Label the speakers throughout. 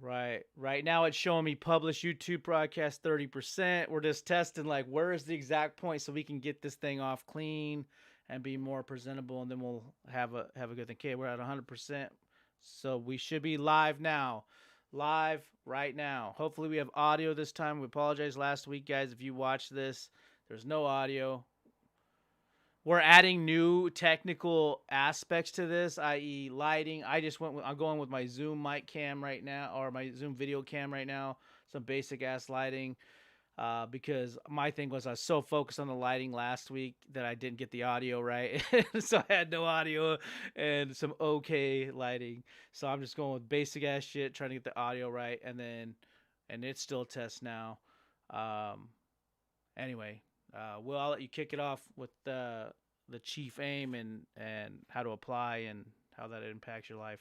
Speaker 1: Right. Right now it's showing me published YouTube broadcast 30%. We're just testing like where is the exact point so we can get this thing off clean and be more presentable, and then we'll have a good thing. Okay, we're at 100%. So we should be live now. Live right now. Hopefully we have audio this time. We apologize last week, guys, if you watched this. There's no audio. We're adding new technical aspects to this, i.e., lighting. I'm going with my Zoom mic cam right now, or my Zoom video cam right now. Some basic ass lighting, because my thing was I was so focused on the lighting last week that I didn't get the audio right, so I had no audio and some okay lighting. So I'm just going with basic ass shit, trying to get the audio right, and it's still a test now. Um, anyway, I'll let you kick it off with the chief aim and how to apply and how that impacts your life.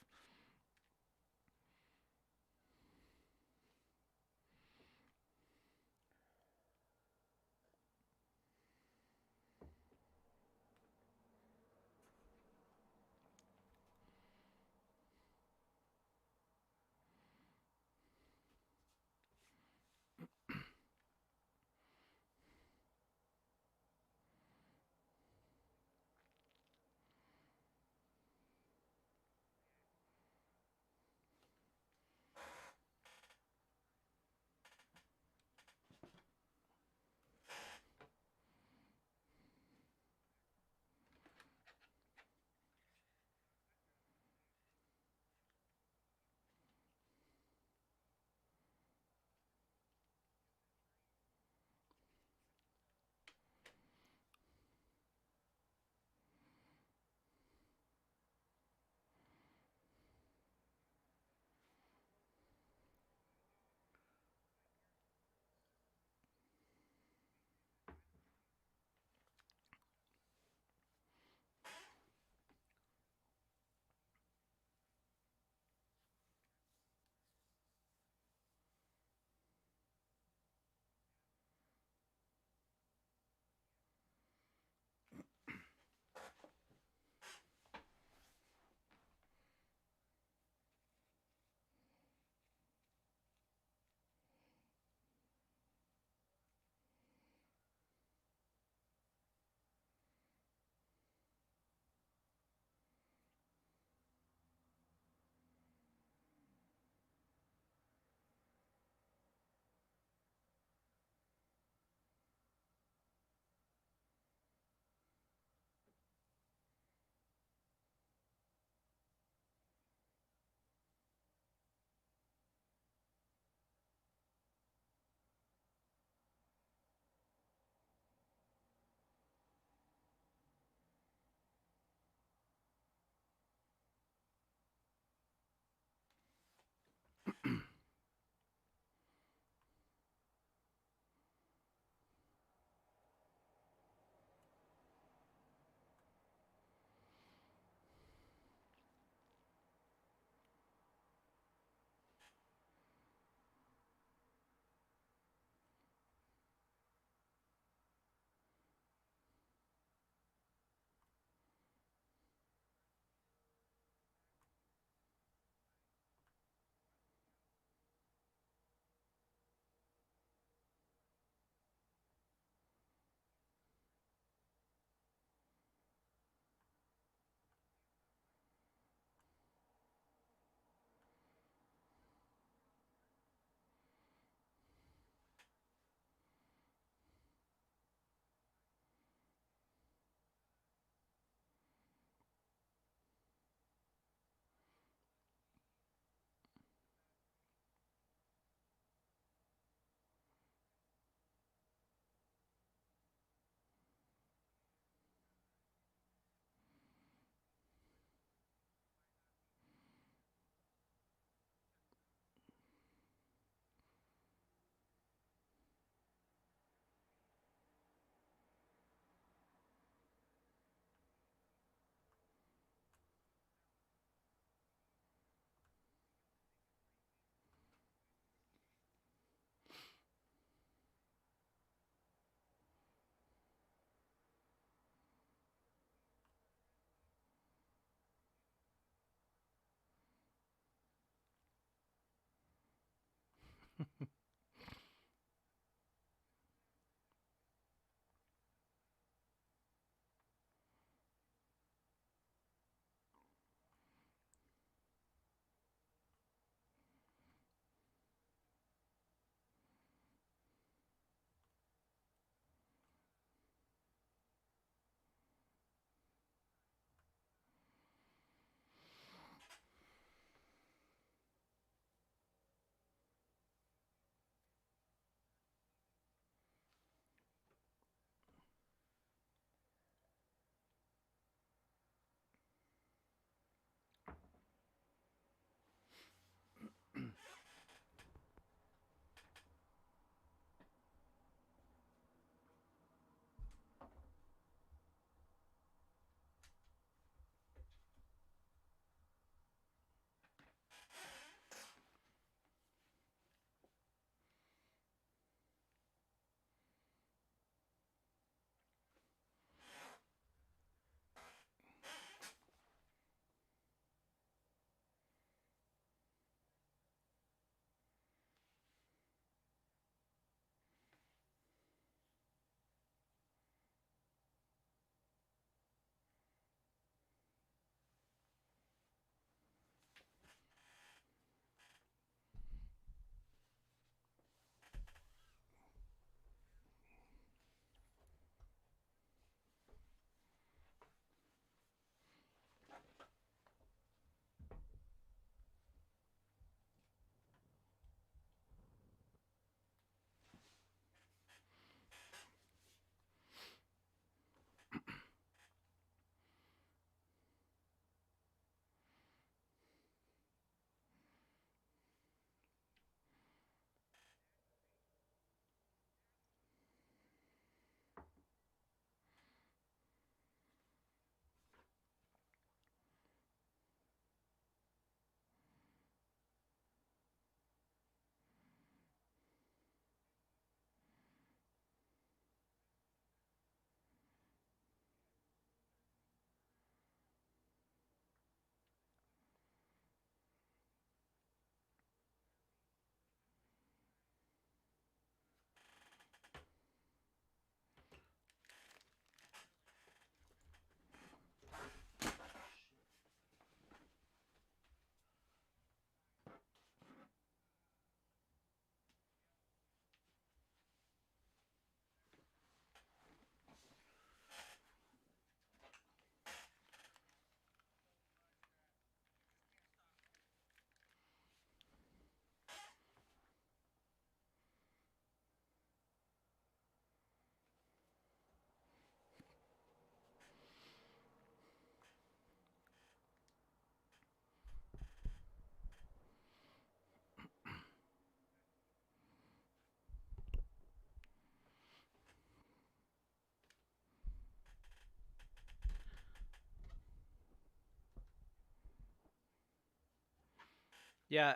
Speaker 1: Yeah,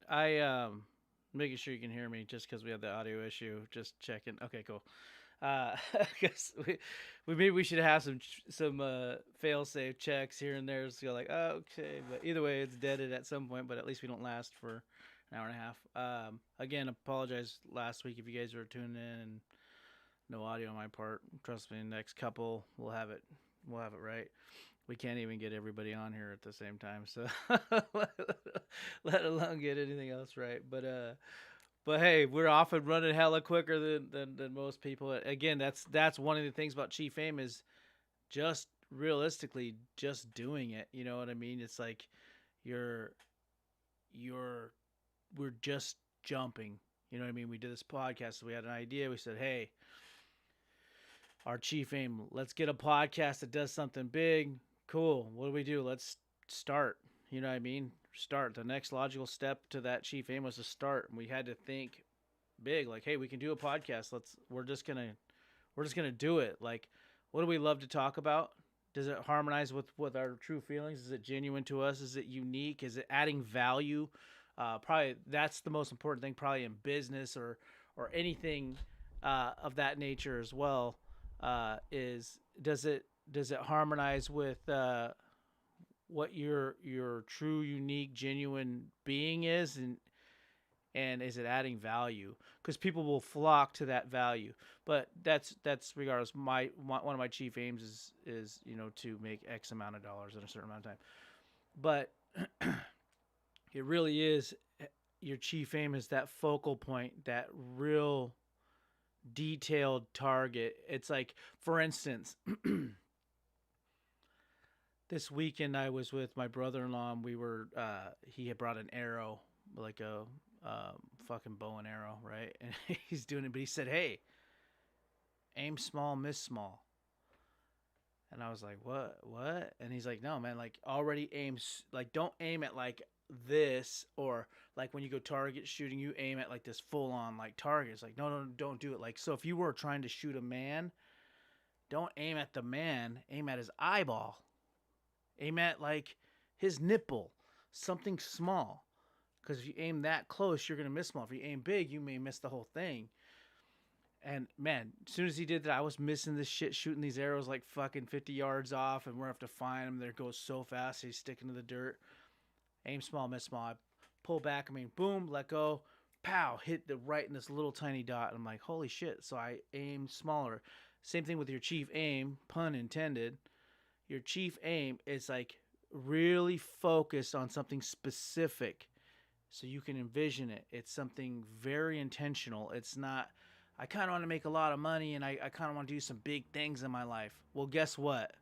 Speaker 1: I making sure you can hear me just because we had the audio issue. Just checking. Okay, cool. I guess we maybe we should have some fail safe checks here and there. So you're like, oh, okay, but either way, it's deaded at some point. But at least we don't last for an hour and a half. Again, apologize last week if you guys were tuning in and no audio on my part. Trust me, next couple we'll have it. We'll have it right. We can't even get everybody on here at the same time, so let alone get anything else right. But hey, we're off and running hella quicker than most people. Again, that's one of the things about Chief Aim is just realistically just doing it. You know what I mean? It's like you're you're we're just jumping. You know what I mean? We did this podcast, so we had an idea. We said, hey, our chief aim, let's get a podcast that does something big. Cool. What do we do? Let's start. You know what I mean? Start. The next logical step to that chief aim was to start. And we had to think big, like, hey, we can do a podcast. We're just gonna do it. Like, what do we love to talk about? Does it harmonize with our true feelings? Is it genuine to us? Is it unique? Is it adding value? Probably that's the most important thing. Probably in business or anything of that nature as well. Is does it harmonize with what your true, unique, genuine being is, and and is it adding value? Because people will flock to that value. But that's regardless. One of my chief aims is to make X amount of dollars in a certain amount of time. But it really is, your chief aim is that focal point, that real detailed target. It's like, for instance, this weekend I was with my brother-in-law, and we were he had brought an arrow, like a fucking bow and arrow, right? And he's doing it, but he said, "Hey, aim small, miss small." And I was like, what? And he's like, no, man, like, already aims, like, don't aim at like this, or like when you go target shooting, you aim at like this full on like target. It's like, no, don't do it. Like, so if you were trying to shoot a man, don't aim at the man, aim at his eyeball, aim at like his nipple, something small. Because if you aim that close, you're gonna miss small. If you aim big, you may miss the whole thing. And man, as soon as he did that, I was missing this shit, shooting these arrows like fucking 50 yards off, and we're gonna have to find him. They go so fast, he's sticking to the dirt. Aim small, miss small. I pull back, I mean, boom, let go, pow, hit the right in this little tiny dot. And I'm like, holy shit. So I aim smaller. Same thing with your chief aim, pun intended. Your chief aim is like really focused on something specific so you can envision it. It's something very intentional. It's not, I kind of want to make a lot of money, and I kind of want to do some big things in my life. Well, guess what?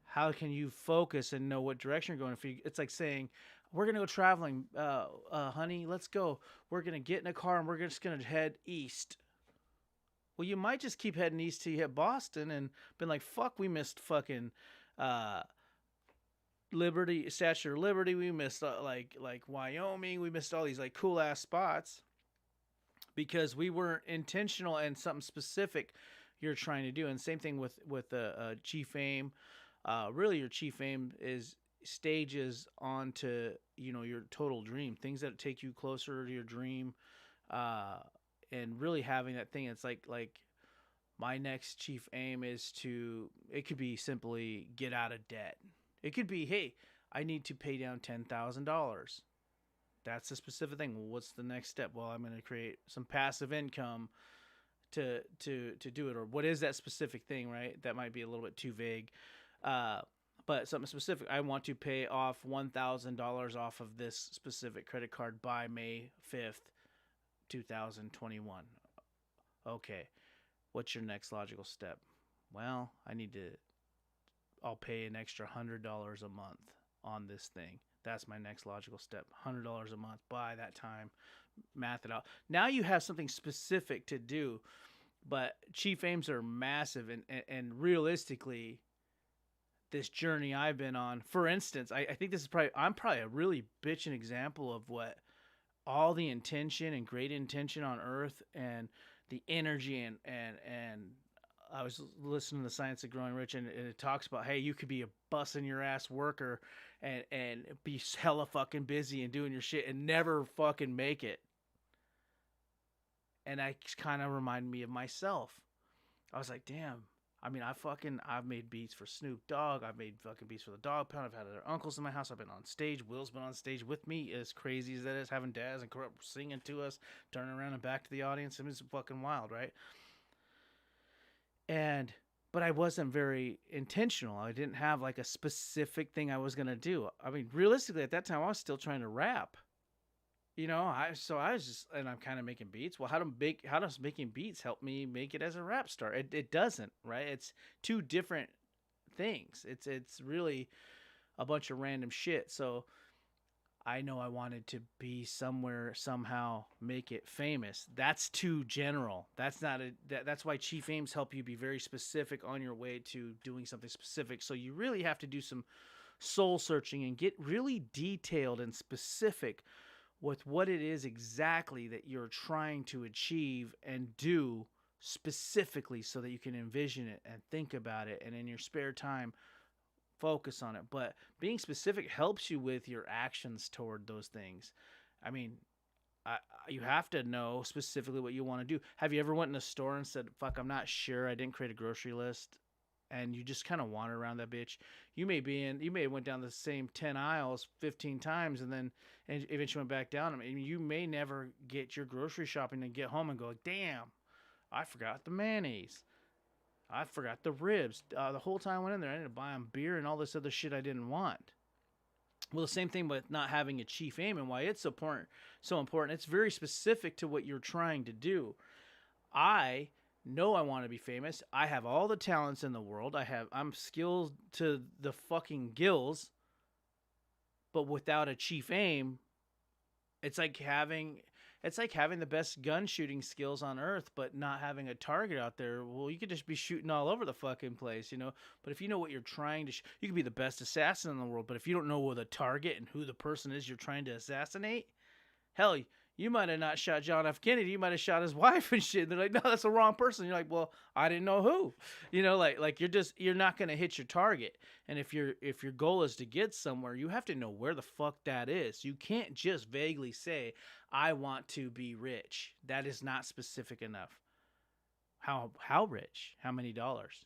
Speaker 1: How can you focus and know what direction you're going? It's like saying, we're going to go traveling, honey, let's go. We're going to get in a car and we're just going to head east. Well, you might just keep heading east till you hit Boston and been like, fuck, we missed fucking Liberty, Statue of Liberty. We missed like Wyoming. We missed all these like cool ass spots because we weren't intentional and something specific you're trying to do. And same thing with chief aim. Really, your chief aim is stages onto your total dream, things that take you closer to your dream, and really having that thing. It's like my next chief aim is to. It could be simply get out of debt. It could be, hey, I need to pay down $10,000. That's a specific thing. Well, what's the next step? Well, I'm going to create some passive income to do it. Or what is that specific thing, right? That might be a little bit too vague. But something specific. I want to pay off $1,000 off of this specific credit card by May 5th, 2021. Okay. What's your next logical step? Well, I'll pay an extra $100 a month on this thing. That's my next logical step. $100 a month by that time. Math it out. Now you have something specific to do, but chief aims are massive, and realistically, this journey I've been on, for instance, I think I'm probably a really bitchin' example of what all the intention and great intention on earth and the energy and I was listening to The Science of Growing Rich, and it talks about, hey, you could be a busting your ass worker and be hella fucking busy and doing your shit and never fucking make it. And that kind of reminded me of myself. I was like, damn. I mean, I've made beats for Snoop Dogg. I've made fucking beats for the Dog Pound. I've had other uncles in my house. I've been on stage. Will's been on stage with me, as crazy as that is, having dads and corrupt singing to us, turning around and back to the audience. I mean, it's fucking wild, right? But I wasn't very intentional. I didn't have like a specific thing I was gonna do. I mean, realistically, at that time, I was still trying to rap. I was just, and I'm kind of making beats. Well, how does making beats help me make it as a rap star? It doesn't, right? It's two different things. It's really a bunch of random shit. So I know I wanted to be somewhere, somehow make it famous. That's too general. That's why chief aims help you be very specific on your way to doing something specific. So you really have to do some soul searching and get really detailed and specific with what it is exactly that you're trying to achieve and do specifically, so that you can envision it and think about it, and in your spare time focus on it. But being specific helps you with your actions toward those things. I mean, you have to know specifically what you want to do. Have you ever went in a store and said, fuck, I'm not sure, I didn't create a grocery list, and you just kind of wander around that bitch. You may have went down the same 10 aisles 15 times and eventually went back down. I mean, you may never get your grocery shopping and get home and go, damn, I forgot the mayonnaise. I forgot the ribs. The whole time I went in there, I ended up buying beer and all this other shit I didn't want. Well, the same thing with not having a chief aim and why it's so important. It's very specific to what you're trying to do. I know I want to be famous. I have all the talents in the world. I'm skilled to the fucking gills. But without a chief aim, it's like having the best gun shooting skills on earth, but not having a target out there. Well, you could just be shooting all over the fucking place, you know? But if you know what you're trying to you could be the best assassin in the world, but if you don't know what the target and who the person is you're trying to assassinate, hell, you might have not shot John F. Kennedy. You might have shot his wife and shit. And they're like, no, that's the wrong person. You're like, well, I didn't know who. You know, like you're not going to hit your target. And if your goal is to get somewhere, you have to know where the fuck that is. You can't just vaguely say, I want to be rich. That is not specific enough. How rich? How many dollars?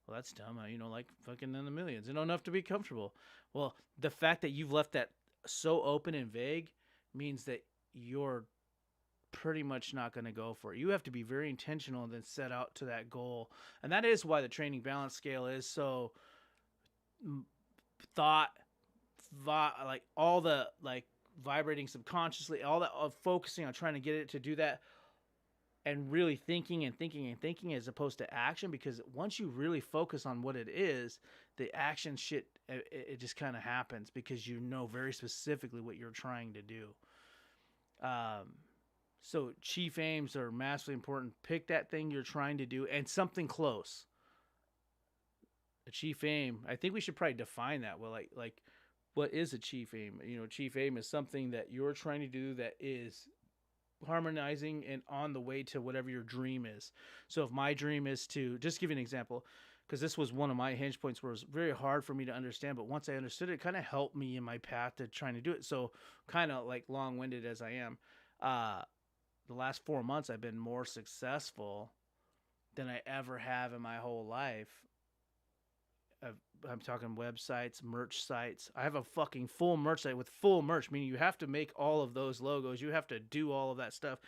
Speaker 1: Well, that's dumb. You know, like fucking in the millions. You know, enough to be comfortable. Well, the fact that you've left that so open and vague means that you're pretty much not going to go for it. You have to be very intentional and then set out to that goal. And that is why the training balance scale is so like all the like vibrating subconsciously, all that focusing on trying to get it to do that and really thinking as opposed to action, because once you really focus on what it is, the action shit, it just kind of happens because you know very specifically what you're trying to do. So chief aims are massively important. Pick that thing you're trying to do and something close. A chief aim, I think we should probably define that. Well, like what is a chief aim? You know, chief aim is something that you're trying to do that is harmonizing and on the way to whatever your dream is. So if my dream is to, just give you an example, because this was one of my hinge points where it was very hard for me to understand, but once I understood it, it kind of helped me in my path to trying to do it. So kind of like long-winded as I am, the last 4 months I've been more successful than I ever have in my whole life. I'm talking websites, merch sites. I have a fucking full merch site with full merch, meaning you have to make all of those logos. You have to do all of that stuff.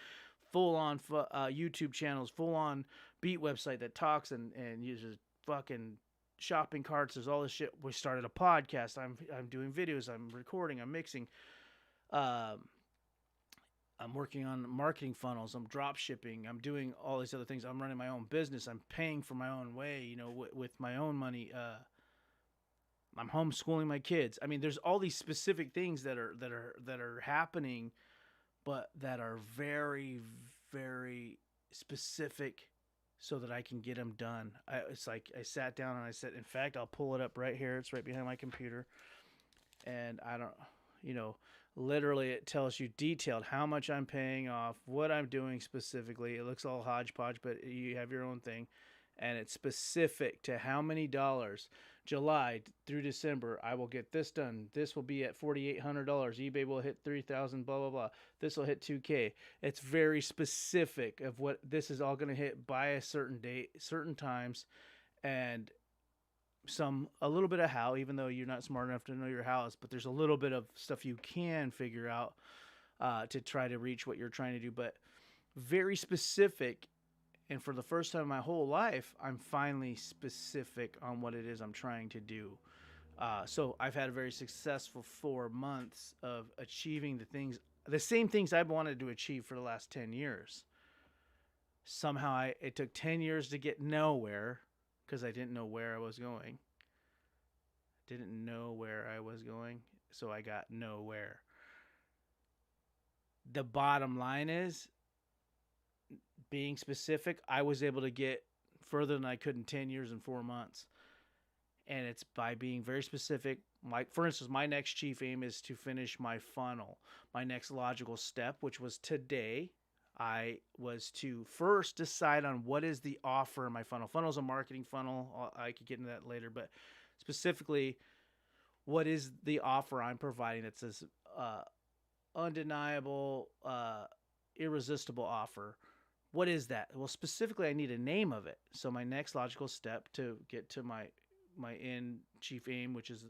Speaker 1: Full on YouTube channels, full on beat website that talks and uses fucking shopping carts. There's all this shit. We started a podcast. I'm doing videos. I'm recording. I'm mixing. I'm working on marketing funnels. I'm drop shipping. I'm doing all these other things. I'm running my own business. I'm paying for my own way, you know, with my own money. I'm homeschooling my kids. I mean, there's all these specific things that are happening, but that are very, very specific so that I can get them done. It's like I sat down and I said, in fact, I'll pull it up right here. It's right behind my computer. And I don't, you know, literally it tells you detailed how much I'm paying off, what I'm doing specifically. It looks all hodgepodge, but you have your own thing. And it's specific to how many dollars. July through December, I will get this done. This will be at $4,800. eBay will hit 3,000. Blah blah blah. This will hit 2K. It's very specific of what this is all going to hit by a certain date, certain times, and a little bit of how. Even though you're not smart enough to know your house, but there's a little bit of stuff you can figure out to try to reach what you're trying to do. But very specific. And for the first time in my whole life, I'm finally specific on what it is I'm trying to do. So I've had a very successful 4 months of achieving the same things I've wanted to achieve for the last 10 years. Somehow it took 10 years to get nowhere because I didn't know where I was going. So I got nowhere. The bottom line is, being specific, I was able to get further than I could in 10 years and 4 months. And it's by being very specific. Like, for instance, my next chief aim is to finish my funnel. My next logical step, which was today, I was to first decide on what is the offer in my funnel. Funnel is a marketing funnel. I could get into that later. But specifically, what is the offer I'm providing that's this undeniable, irresistible offer what is that? Well, specifically, I need a name of it. So my next logical step to get to my end chief aim, which is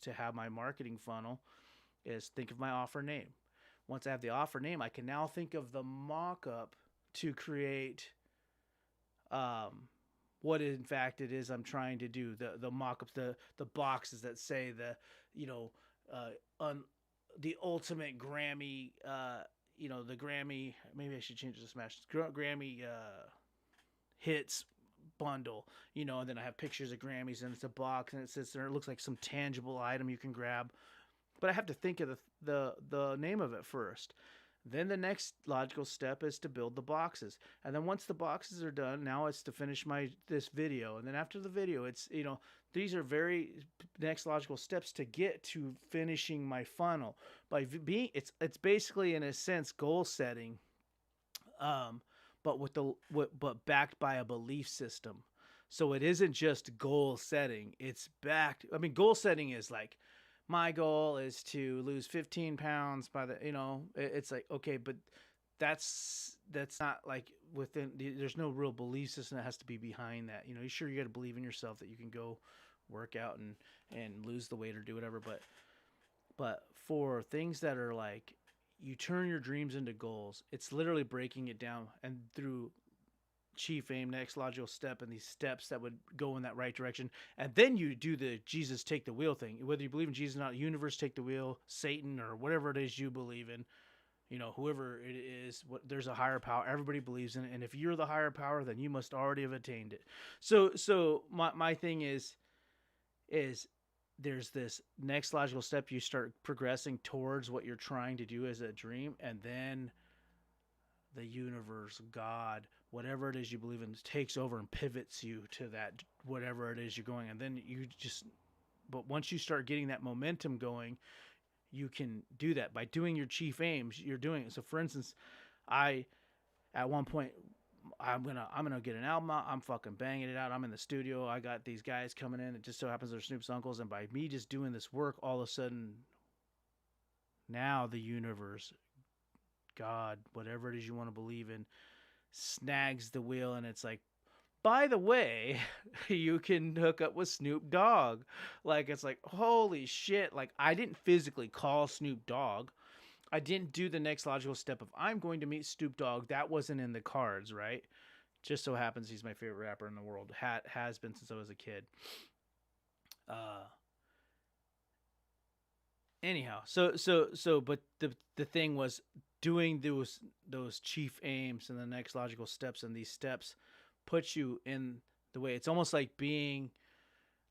Speaker 1: to have my marketing funnel, is think of my offer name. Once I have the offer name, I can now think of the mock-up to create what in fact it is I'm trying to do. The mock-ups, the boxes that say the you know on the ultimate Grammy, the Grammy. Maybe I should change it to Smash Grammy hits bundle, and then I have pictures of Grammys and it's a box and it sits there. It looks like some tangible item you can grab, but I have to think of the name of it first. Then the next logical step is to build the boxes, and then once the boxes are done, now it's to finish this video, and then after the video, it's these are very next logical steps to get to finishing my funnel by being it's basically in a sense goal setting, but but backed by a belief system. So it isn't just goal setting; it's backed. I mean, goal setting is like my goal is to lose 15 pounds by it's like, okay, but that's not like there's no real belief system that has to be behind that. You sure, you got to believe in yourself that you can go work out and lose the weight or do whatever. But for things that are like, you turn your dreams into goals, it's literally breaking it down, and through chief aim, next logical step, and these steps that would go in that right direction. And then you do the Jesus take the wheel thing. Whether you believe in Jesus or not, universe take the wheel, Satan, or whatever it is you believe in, whoever it is, there's a higher power. Everybody believes in it. And if you're the higher power, then you must already have attained it. So my thing is there's this next logical step. You start progressing towards what you're trying to do as a dream, and then the universe, God, whatever it is you believe in, takes over and pivots you to that, whatever it is you're going. And then but once you start getting that momentum going, you can do that by doing your chief aims. You're doing it. So for instance, at one point, I'm gonna get an album out. I'm fucking banging it out. I'm in the studio. I got these guys coming in. It just so happens they're Snoop's uncles. And by me just doing this work, all of a sudden, now the universe, God, whatever it is you want to believe in, snags the wheel, and it's like, by the way, you can hook up with Snoop Dogg. Like, it's like, holy shit. Like, I didn't physically call Snoop Dogg. I didn't do the next logical step of I'm going to meet Snoop Dogg. That wasn't in the cards, right? Just so happens he's my favorite rapper in the world. Has been since I was a kid. Anyhow, but the thing was doing those chief aims and the next logical steps, and these steps put you in the way. It's almost like being,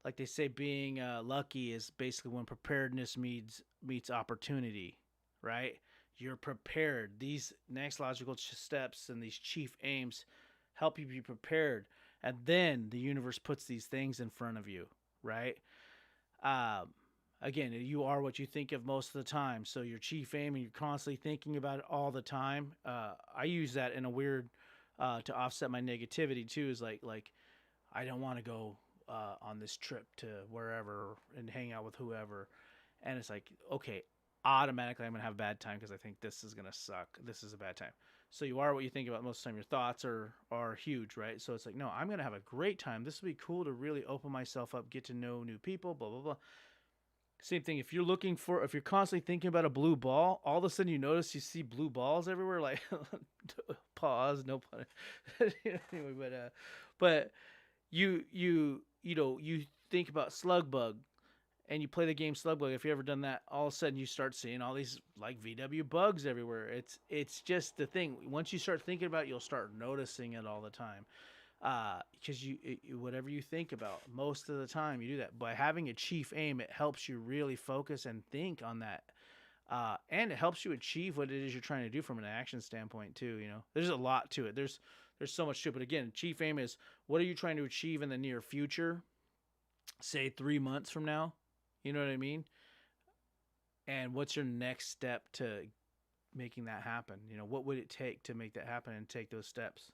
Speaker 1: like they say, being lucky is basically when preparedness meets opportunity, right? You're prepared. These next logical steps and these chief aims help you be prepared, and then the universe puts these things in front of you, right? Again, you are what you think of most of the time. So your chief aim, and you're constantly thinking about it all the time. I use that in a weird to offset my negativity too. Is like I don't want to go on this trip to wherever and hang out with whoever, and it's like, okay, automatically I'm gonna have a bad time because I think this is gonna suck. This is a bad time. So you are what you think about most of the time. Your thoughts are huge, right? So it's like, no, I'm gonna have a great time. This will be cool to really open myself up, get to know new people, blah blah blah. Same thing. If you're constantly thinking about a blue ball, all of a sudden you notice you see blue balls everywhere. Like, pause, no pun. Anyway, but you think about slug bug, and you play the game slug bug. If you ever done that, all of a sudden you start seeing all these like VW bugs everywhere. It's just the thing. Once you start thinking about it, you'll start noticing it all the time. Because whatever you think about, most of the time you do that. By having a chief aim, it helps you really focus and think on that, and it helps you achieve what it is you're trying to do from an action standpoint too. There's a lot to it. There's so much to it. But again, chief aim is, what are you trying to achieve in the near future? Say 3 months from now. You know what I mean? And what's your next step to making that happen? What would it take to make that happen and take those steps?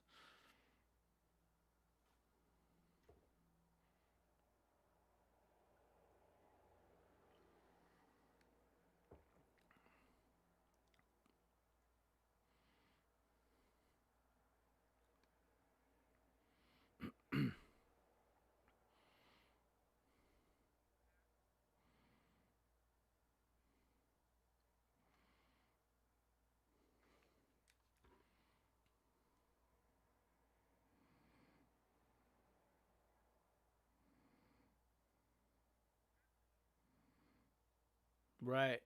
Speaker 1: Right.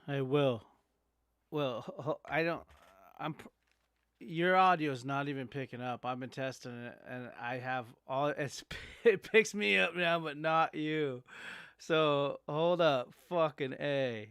Speaker 1: I will. Well, I don't. I'm. Your audio is not even picking up. I've been testing it, and I have all. It's it picks me up now, but not you. So hold up, fucking a.